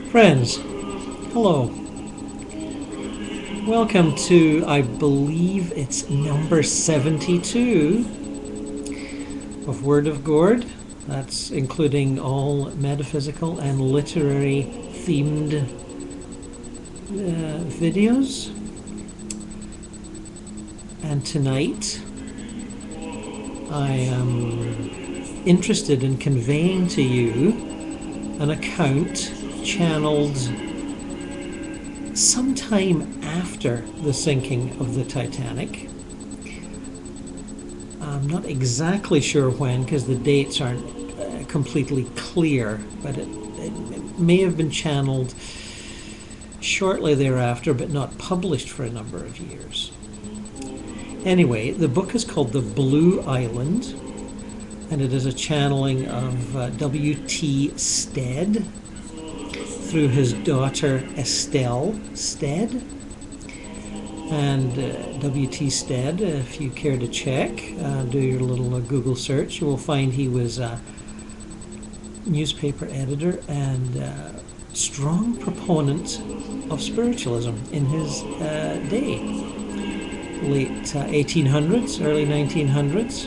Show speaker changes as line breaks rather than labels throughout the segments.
Friends, hello. Welcome to, I believe it's number 72 of Word of Gord. That's including all metaphysical and literary themed videos. And tonight I am interested in conveying to you an account channeled sometime after the sinking of the Titanic. I'm not exactly sure when because the dates aren't completely clear, but it may have been channeled shortly thereafter but not published for a number of years. Anyway, the book is called The Blue Island, and it is a channeling of W.T.Stead through his daughter Estelle Stead. And W.T.Stead, if you care to check, do your little Google search, you will find he was a newspaper editor and strong proponent of spiritualism in his day, late 1800s, early 1900s.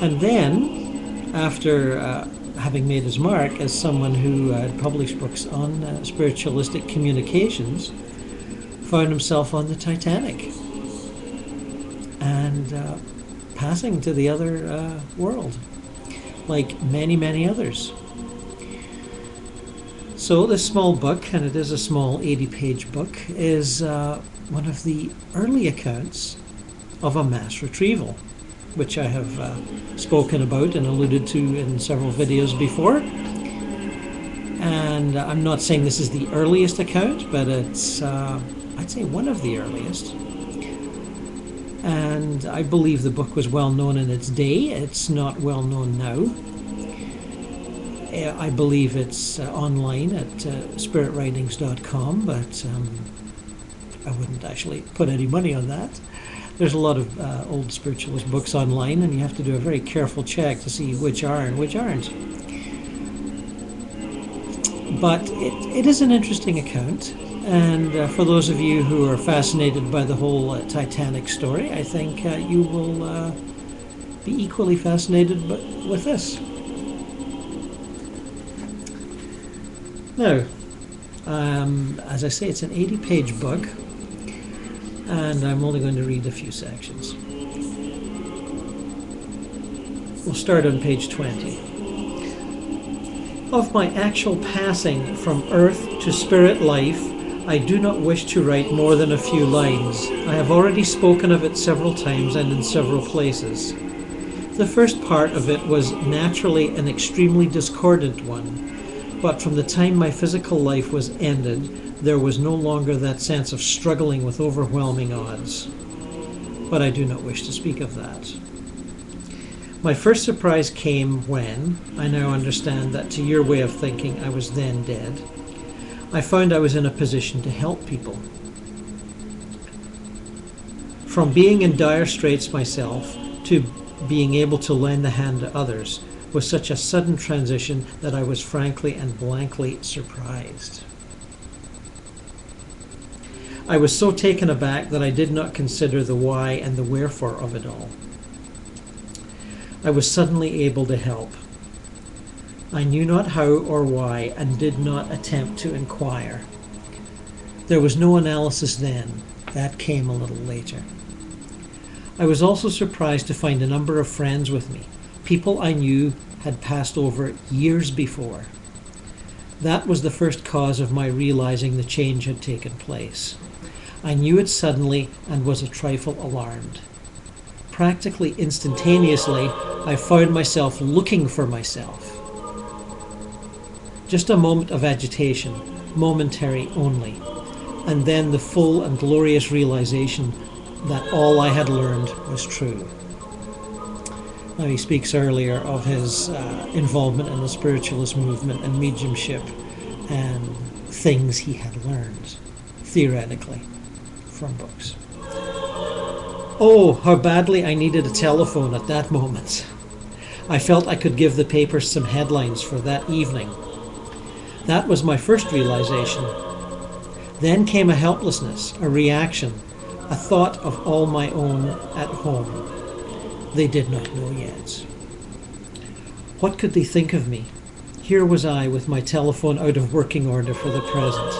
And then, after having made his mark as someone who had published books on spiritualistic communications, found himself on the Titanic and passing to the other world, like many, many others. So this small book, and it is a small 80-page book, is one of the early accounts of a mass retrieval, which I have spoken about and alluded to in several videos before. And I'm not saying this is the earliest account, but it's, I'd say, one of the earliest. And I believe the book was well known in its day. It's not well known now. I believe it's online at spiritwritings.com, but I wouldn't actually put any money on that. There's a lot of old spiritualist books online, and you have to do a very careful check to see which are and which aren't. But it is an interesting account, and for those of you who are fascinated by the whole Titanic story, I think you will be equally fascinated with this. Now, as I say, it's an 80-page book, and I'm only going to read a few sections. We'll start on page 20. Of my actual passing from earth to spirit life, I do not wish to write more than a few lines. I have already spoken of it several times and in several places. The first part of it was naturally an extremely discordant one, but from the time my physical life was ended, there was no longer that sense of struggling with overwhelming odds. But I do not wish to speak of that. My first surprise came when, I now understand that to your way of thinking I was then dead, I found I was in a position to help people. From being in dire straits myself to being able to lend a hand to others was such a sudden transition that I was frankly and blankly surprised. I was so taken aback that I did not consider the why and the wherefore of it all. I was suddenly able to help. I knew not how or why and did not attempt to inquire. There was no analysis then. That came a little later. I was also surprised to find a number of friends with me, people I knew had passed over years before. That was the first cause of my realizing the change had taken place. I knew it suddenly and was a trifle alarmed. Practically instantaneously, I found myself looking for myself. Just a moment of agitation, momentary only, and then the full and glorious realization that all I had learned was true. Now, he speaks earlier of his involvement in the spiritualist movement and mediumship and things he had learned, theoretically, from books. Oh, how badly I needed a telephone at that moment. I felt I could give the papers some headlines for that evening. That was my first realization. Then came a helplessness, a reaction, a thought of all my own at home. They did not know yet. What could they think of me? Here was I with my telephone out of working order for the present.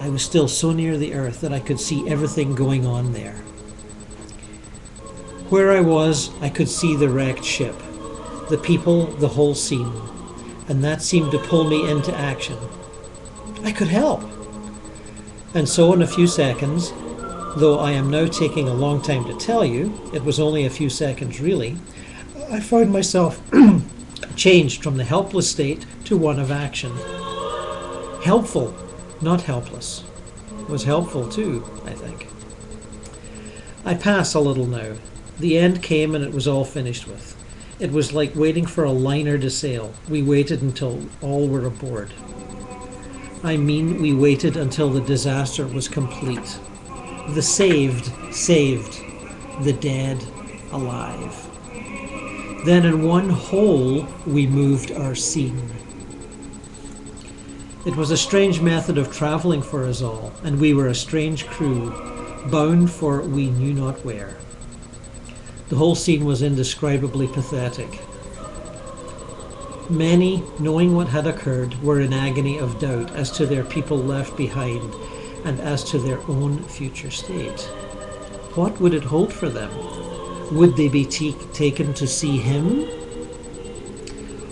I was still so near the earth that I could see everything going on there. Where I was, I could see the wrecked ship, the people, the whole scene, and that seemed to pull me into action. I could help. And so in a few seconds, though I am now taking a long time to tell you, it was only a few seconds really, I found myself changed from the helpless state to one of action. Helpful, not helpless. Was helpful too, I think. I pass a little now. The end came and it was all finished with. It was like waiting for a liner to sail. We waited until all were aboard. I mean, we waited until the disaster was complete. The saved, the dead, alive. Then in one whole, we moved our scene. It was a strange method of travelling for us all, and we were a strange crew, bound for we knew not where. The whole scene was indescribably pathetic. Many, knowing what had occurred, were in agony of doubt as to their people left behind and as to their own future state. What would it hold for them? Would they be taken to see him?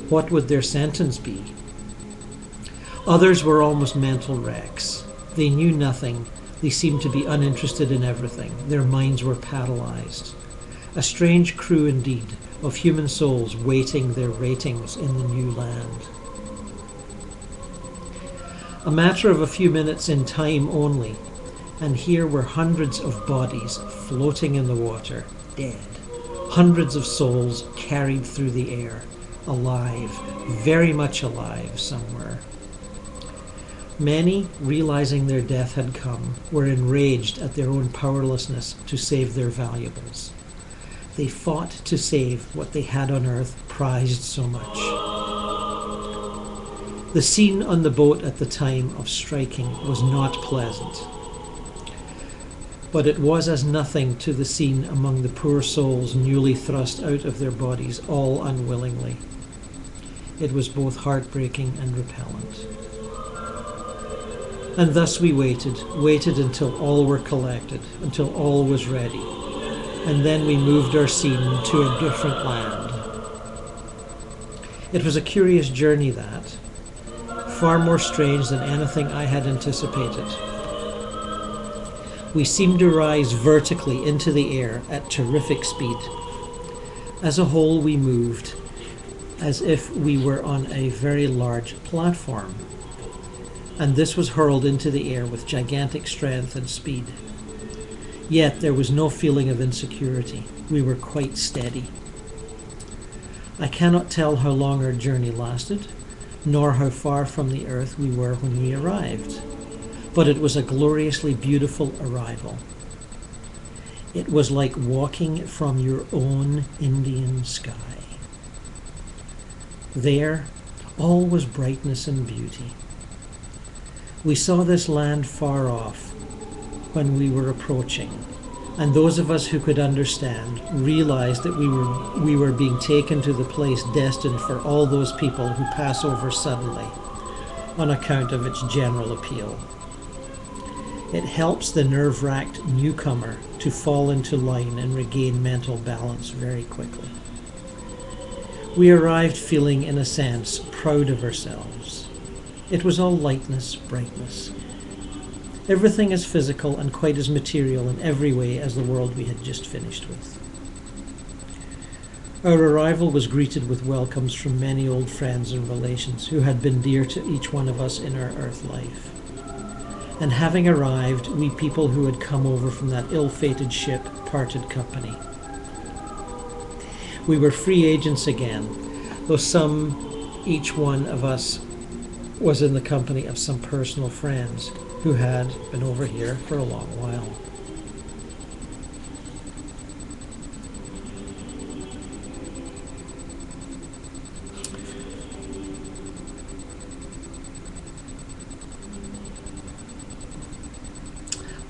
What would their sentence be? Others were almost mental wrecks. They knew nothing. They seemed to be uninterested in everything. Their minds were paralyzed. A strange crew indeed, of human souls waiting their ratings in the new land. A matter of a few minutes in time only, and here were hundreds of bodies floating in the water, dead. Hundreds of souls carried through the air, alive, very much alive somewhere. Many, realizing their death had come, were enraged at their own powerlessness to save their valuables. They fought to save what they had on earth prized so much. The scene on the boat at the time of striking was not pleasant, but it was as nothing to the scene among the poor souls newly thrust out of their bodies all unwillingly. It was both heartbreaking and repellent. And thus we waited until all were collected, until all was ready. And then we moved our scene to a different land. It was a curious journey that, far more strange than anything I had anticipated. We seemed to rise vertically into the air at terrific speed. As a whole we moved as if we were on a very large platform, and this was hurled into the air with gigantic strength and speed. Yet there was no feeling of insecurity. We were quite steady. I cannot tell how long our journey lasted, nor how far from the earth we were when we arrived, but it was a gloriously beautiful arrival. It was like walking from your own Indian sky. There, all was brightness and beauty. We saw this land far off when we were approaching, and those of us who could understand realized that we were being taken to the place destined for all those people who pass over suddenly on account of its general appeal. It helps the nerve-wracked newcomer to fall into line and regain mental balance very quickly. We arrived feeling, in a sense, proud of ourselves. It was all lightness, brightness. Everything as physical and quite as material in every way as the world we had just finished with. Our arrival was greeted with welcomes from many old friends and relations who had been dear to each one of us in our earth life. And having arrived, we people who had come over from that ill-fated ship parted company. We were free agents again, though each one of us was in the company of some personal friends who had been over here for a long while.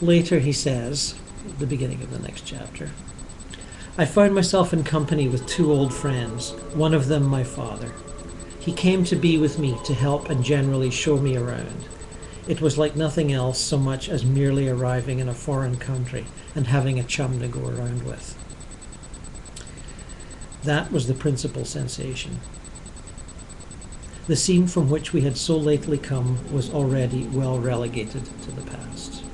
Later he says, at the beginning of the next chapter, I found myself in company with two old friends, one of them my father. He came to be with me to help and generally show me around. It was like nothing else so much as merely arriving in a foreign country and having a chum to go around with. That was the principal sensation. The scene from which we had so lately come was already well relegated to the past.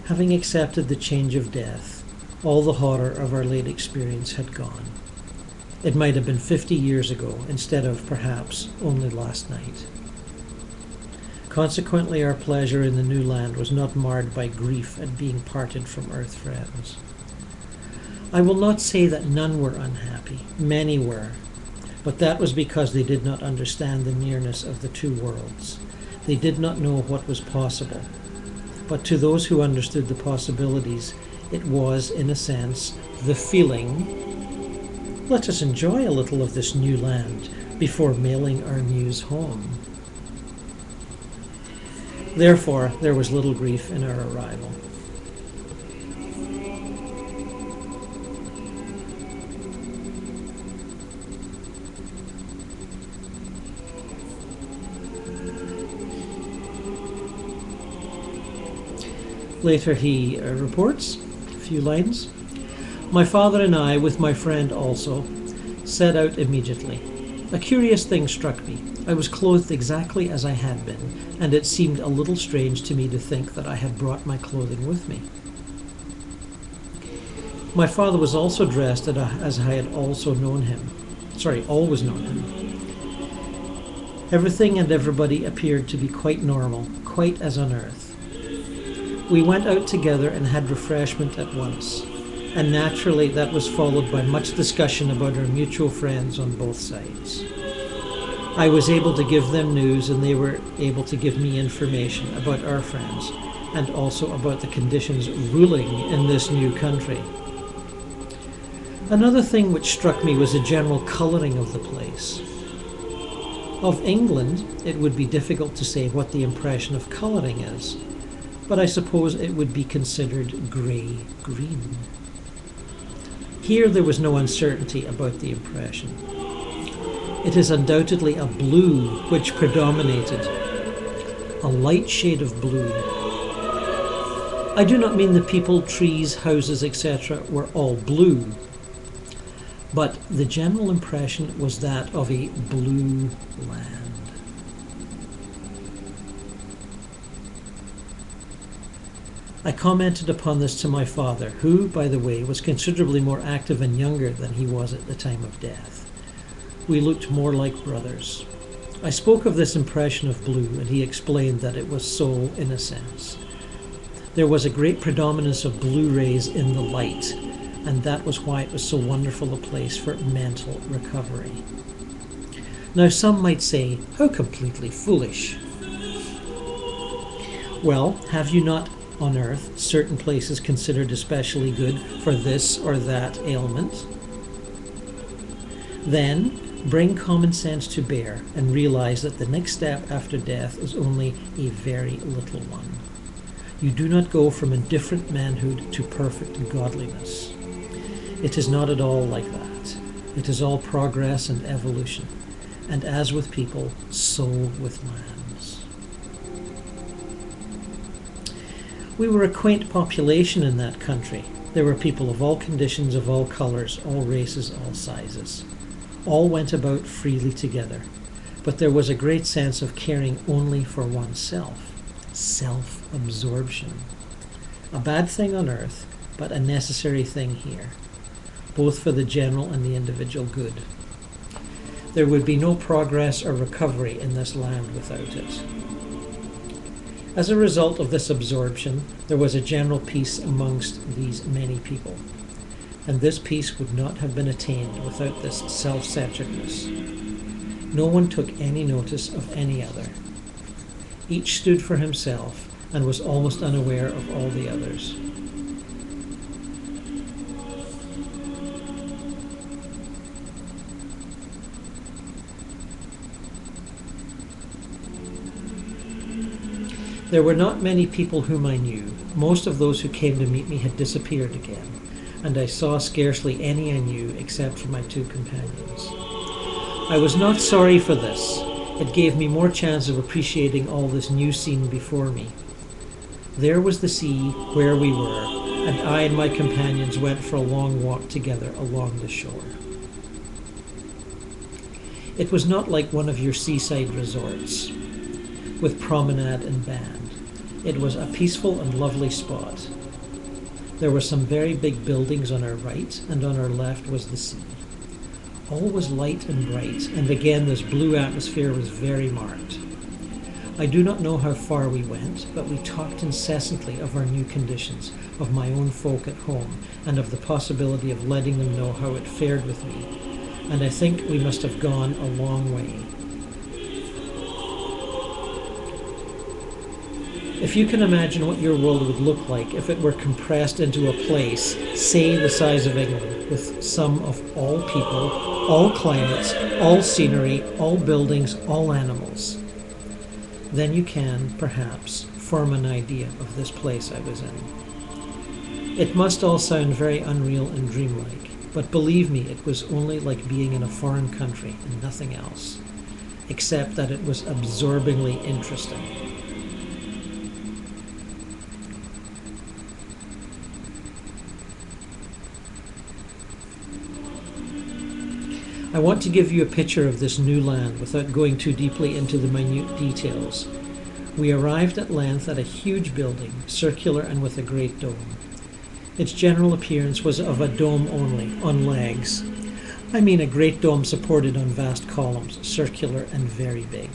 Having accepted the change of death, all the horror of our late experience had gone. It might have been 50 years ago instead of, perhaps, only last night. Consequently, our pleasure in the new land was not marred by grief at being parted from earth friends. I will not say that none were unhappy. Many were. But that was because they did not understand the nearness of the two worlds. They did not know what was possible. But to those who understood the possibilities, it was, in a sense, the feeling, let us enjoy a little of this new land before mailing our news home. Therefore, there was little grief in our arrival. Later he reports, a few lines, my father and I, with my friend also, set out immediately. A curious thing struck me. I was clothed exactly as I had been, and it seemed a little strange to me to think that I had brought my clothing with me. My father was also dressed as I had also known him. Always known him. Everything and everybody appeared to be quite normal, quite as on earth. We went out together and had refreshment at once, and naturally that was followed by much discussion about our mutual friends on both sides. I was able to give them news, and they were able to give me information about our friends, and also about the conditions ruling in this new country. Another thing which struck me was the general colouring of the place. Of England, it would be difficult to say what the impression of colouring is, but I suppose it would be considered grey-green. Here there was no uncertainty about the impression. It is undoubtedly a blue which predominated, a light shade of blue. I do not mean the people, trees, houses, etc. were all blue, but the general impression was that of a blue land. I commented upon this to my father, who, by the way, was considerably more active and younger than he was at the time of death. We looked more like brothers. I spoke of this impression of blue, and he explained that it was so in a sense. There was a great predominance of blue rays in the light, and that was why it was so wonderful a place for mental recovery. Now some might say, how completely foolish. Well, have you not on earth certain places considered especially good for this or that ailment? Then bring common sense to bear and realize that the next step after death is only a very little one. You do not go from indifferent manhood to perfect godliness. It is not at all like that. It is all progress and evolution, and as with people, so with lands. We were a quaint population in that country. There were people of all conditions, of all colours, all races, all sizes. All went about freely together, but there was a great sense of caring only for oneself. Self-absorption. A bad thing on earth, but a necessary thing here, both for the general and the individual good. There would be no progress or recovery in this land without it. As a result of this absorption, there was a general peace amongst these many people, and this peace would not have been attained without this self-centeredness. No one took any notice of any other. Each stood for himself and was almost unaware of all the others. There were not many people whom I knew. Most of those who came to meet me had disappeared again, and I saw scarcely any I knew except for my two companions. I was not sorry for this. It gave me more chance of appreciating all this new scene before me. There was the sea where we were, and I and my companions went for a long walk together along the shore. It was not like one of your seaside resorts, with promenade and band. It was a peaceful and lovely spot. There were some very big buildings on our right, and on our left was the sea. All was light and bright, and again this blue atmosphere was very marked. I do not know how far we went, but we talked incessantly of our new conditions, of my own folk at home, and of the possibility of letting them know how it fared with me, and I think we must have gone a long way. If you can imagine what your world would look like if it were compressed into a place, say the size of England, with some of all people, all climates, all scenery, all buildings, all animals, then you can, perhaps, form an idea of this place I was in. It must all sound very unreal and dreamlike, but believe me, it was only like being in a foreign country and nothing else, except that it was absorbingly interesting. I want to give you a picture of this new land without going too deeply into the minute details. We arrived at length at a huge building, circular and with a great dome. Its general appearance was of a dome only, on legs. I mean a great dome supported on vast columns, circular and very big.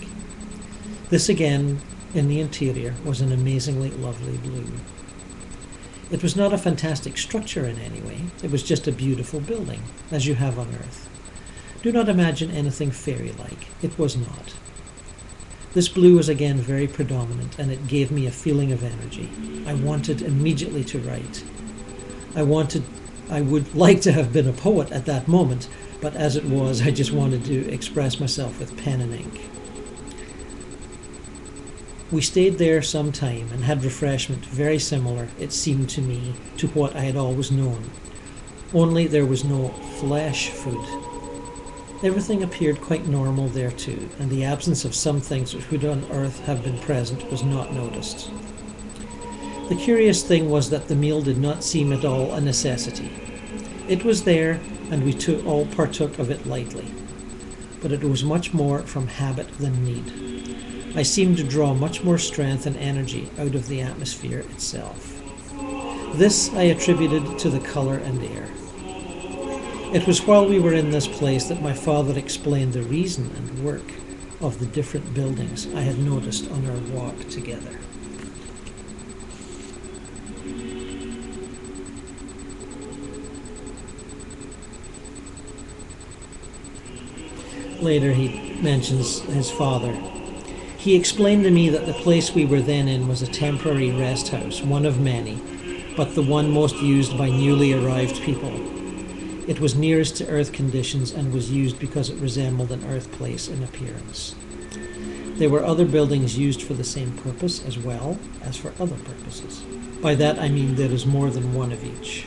This again, in the interior, was an amazingly lovely blue. It was not a fantastic structure in any way. It was just a beautiful building, as you have on Earth. Do not imagine anything fairy-like. It was not. This blue was again very predominant, and it gave me a feeling of energy. I wanted immediately to write. I would like to have been a poet at that moment, but as it was, I just wanted to express myself with pen and ink. We stayed there some time and had refreshment very similar, it seemed to me, to what I had always known. Only there was no flesh food. Everything appeared quite normal there too, and the absence of some things which would on earth have been present was not noticed. The curious thing was that the meal did not seem at all a necessity. It was there, and we all partook of it lightly. But it was much more from habit than need. I seemed to draw much more strength and energy out of the atmosphere itself. This I attributed to the colour and air. It was while we were in this place that my father explained the reason and work of the different buildings I had noticed on our walk together. Later he mentions his father. He explained to me that the place we were then in was a temporary rest house, one of many, but the one most used by newly arrived people. It was nearest to Earth conditions and was used because it resembled an Earth place in appearance. There were other buildings used for the same purpose as well as for other purposes. By that I mean there is more than one of each.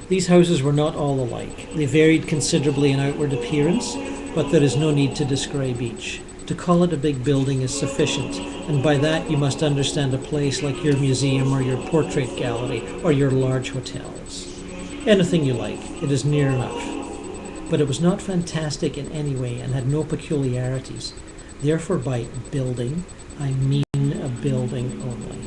These houses were not all alike. They varied considerably in outward appearance, but there is no need to describe each. To call it a big building is sufficient, and by that you must understand a place like your museum or your portrait gallery or your large hotels. Anything you like, it is near enough. But it was not fantastic in any way and had no peculiarities. Therefore by building, I mean a building only.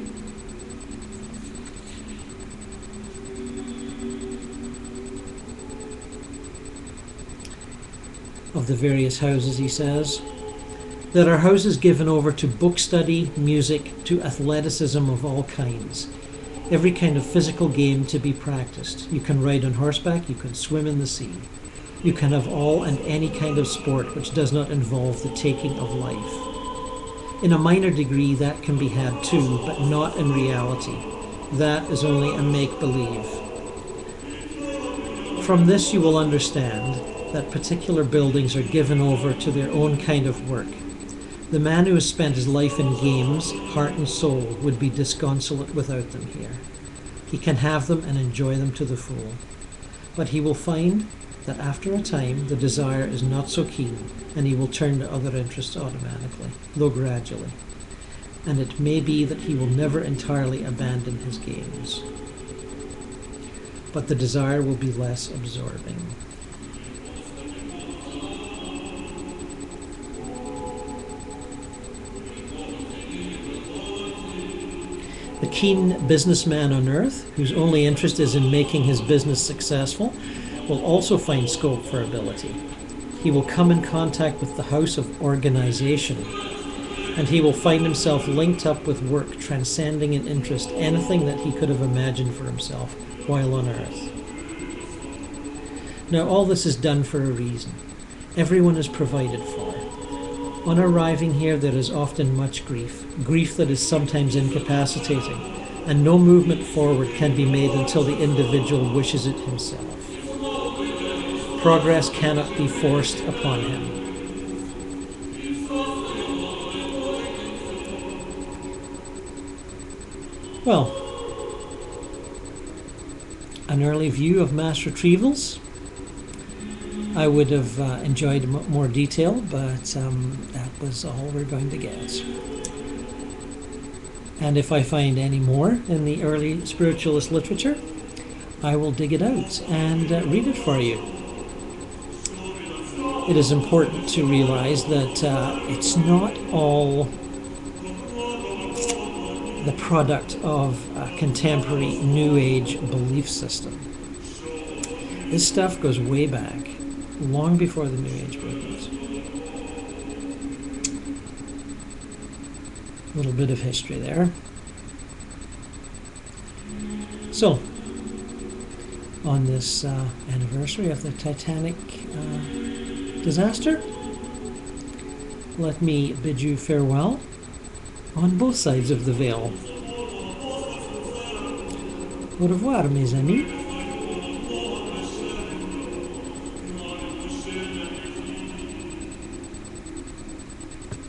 Of the various houses, he says, there are houses given over to book study, music, to athleticism of all kinds. Every kind of physical game to be practiced. You can ride on horseback, you can swim in the sea. You can have all and any kind of sport which does not involve the taking of life. In a minor degree that can be had too, but not in reality. That is only a make-believe. From this you will understand that particular buildings are given over to their own kind of work. The man who has spent his life in games, heart and soul, would be disconsolate without them here. He can have them and enjoy them to the full. But he will find that after a time the desire is not so keen, and he will turn to other interests automatically, though gradually. And it may be that he will never entirely abandon his games. But the desire will be less absorbing. The keen businessman on earth, whose only interest is in making his business successful, will also find scope for ability. He will come in contact with the house of organization, and he will find himself linked up with work transcending in interest anything that he could have imagined for himself while on earth. Now, all this is done for a reason. Everyone is provided for. On arriving here, there is often much grief, grief that is sometimes incapacitating, and no movement forward can be made until the individual wishes it himself. Progress cannot be forced upon him. Well, an early view of mass retrievals. I would have enjoyed more detail, but that was all we're going to get. And if I find any more in the early spiritualist literature, I will dig it out and read it for you. It is important to realize that it's not all the product of a contemporary New Age belief system. This stuff goes way back, long before the New Age movement. A little bit of history there. So, on this anniversary of the Titanic disaster, let me bid you farewell on both sides of the veil. Au revoir, mes amis.